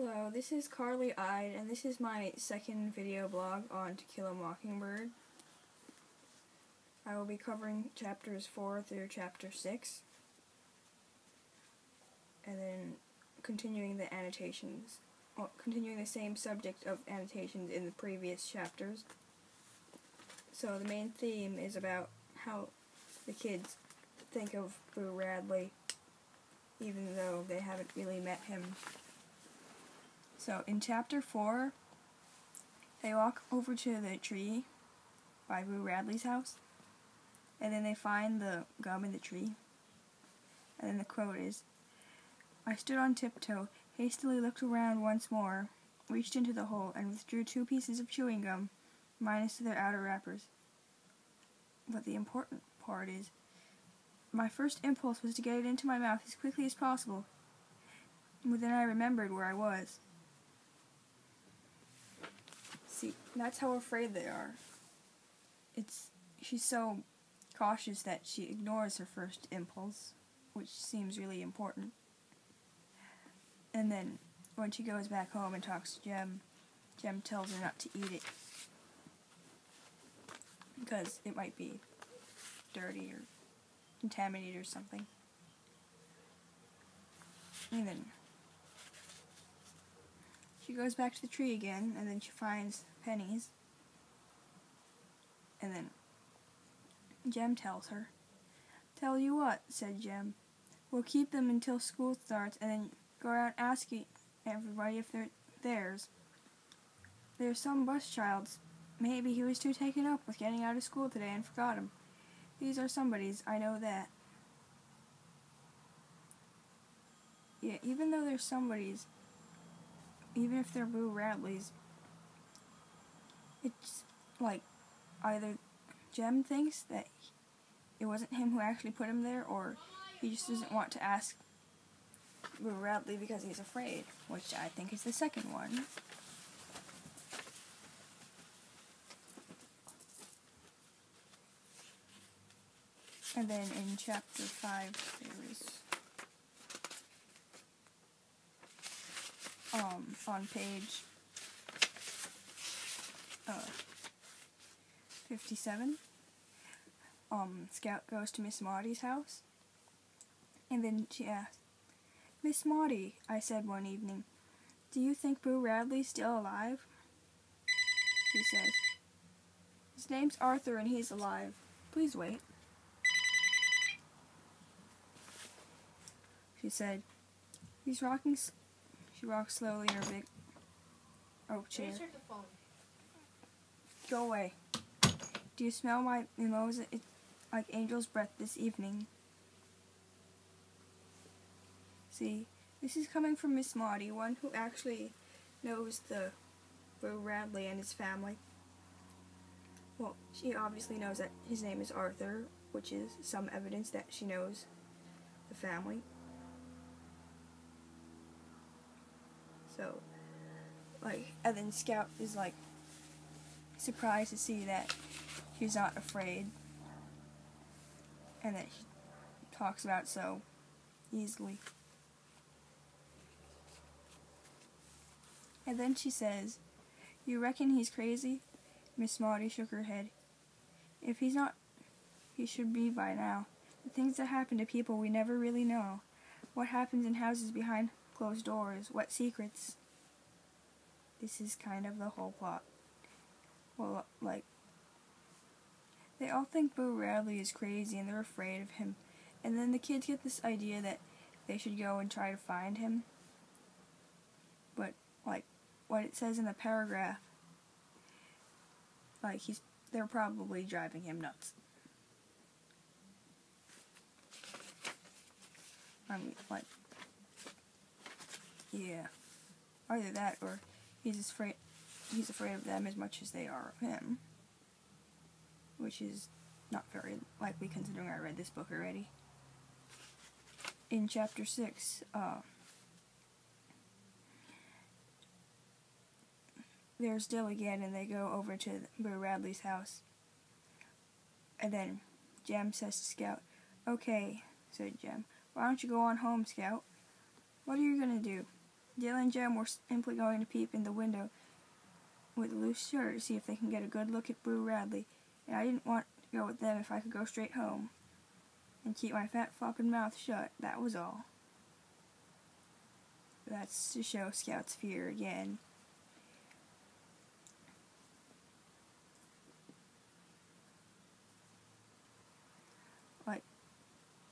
Hello, this is Karley Ide, and this is my second video blog on To Kill a Mockingbird. I will be covering chapters 4 through chapter 6, and then continuing the annotations, continuing the same subject of annotations in the previous chapters. So the main theme is about how the kids think of Boo Radley, even though they haven't really met him. So in chapter 4, they walk over to the tree by Boo Radley's house, and then they find the gum in the tree. And then the quote is, "I stood on tiptoe, hastily looked around once more, reached into the hole, and withdrew 2 pieces of chewing gum, minus their outer wrappers." But the important part is, my first impulse was to get it into my mouth as quickly as possible. But then I remembered where I was. See, that's how afraid they are. She's so cautious that she ignores her first impulse, which seems really important. And then, when she goes back home and talks to Jem, Jem tells her not to eat it, because it might be dirty or contaminated or something. And then she goes back to the tree again, and then she finds pennies. And then Jem tells her. "Tell you what," said Jem, "we'll keep them until school starts, and then go around asking everybody if they're theirs. There's some bus child's. Maybe he was too taken up with getting out of school today and forgot him. These are somebody's, I know that." Yeah, even though they're somebody's, even if they're Boo Radley's, it's like either Jem thinks that it wasn't him who actually put him there, or he just doesn't want to ask Boo Radley because he's afraid, which I think is the second one. And then in chapter 5, there is on page 57, Scout goes to Miss Maudie's house, and then she asks, "Miss Maudie," I said one evening, "do you think Boo Radley's still alive?" She says, "His name's Arthur and he's alive. Please wait." She said, "He's rocking." She rocks slowly in her big oak chair. "Go away. Do you smell my mimosa? It's like angel's breath this evening." See, this is coming from Miss Maudie, one who actually knows the Boo Radley and his family. Well, she obviously knows that his name is Arthur, which is some evidence that she knows the family. So, and then Scout is, surprised to see that she's not afraid, and that she talks about it so easily. And then she says, "You reckon he's crazy?" Miss Maudie shook her head. "If he's not, he should be by now. The things that happen to people we never really know. What happens in houses behind closed doors, what secrets." This is kind of the whole plot. Well, they all think Boo Radley is crazy and they're afraid of him. And then the kids get this idea that they should go and try to find him. But, what it says in the paragraph, they're probably driving him nuts. I mean, yeah. Either that, or he's afraid of them as much as they are of him. Which is not very likely, considering I read this book already. In chapter 6, there's Dill again, and they go over to Boo Radley's house. And then Jem says to Scout, "Okay," said Jem, "why don't you go on home, Scout?" "What are you gonna do?" Jill and Jem were simply going to peep in the window with a loose shirt to see if they can get a good look at Boo Radley, and I didn't want to go with them if I could go straight home and keep my fat fucking mouth shut, that was all. That's to show Scout's fear again.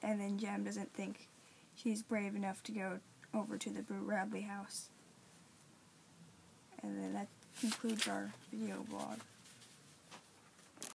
And then Jem doesn't think she's brave enough to go over to the Boo Radley house. And then that concludes our video blog.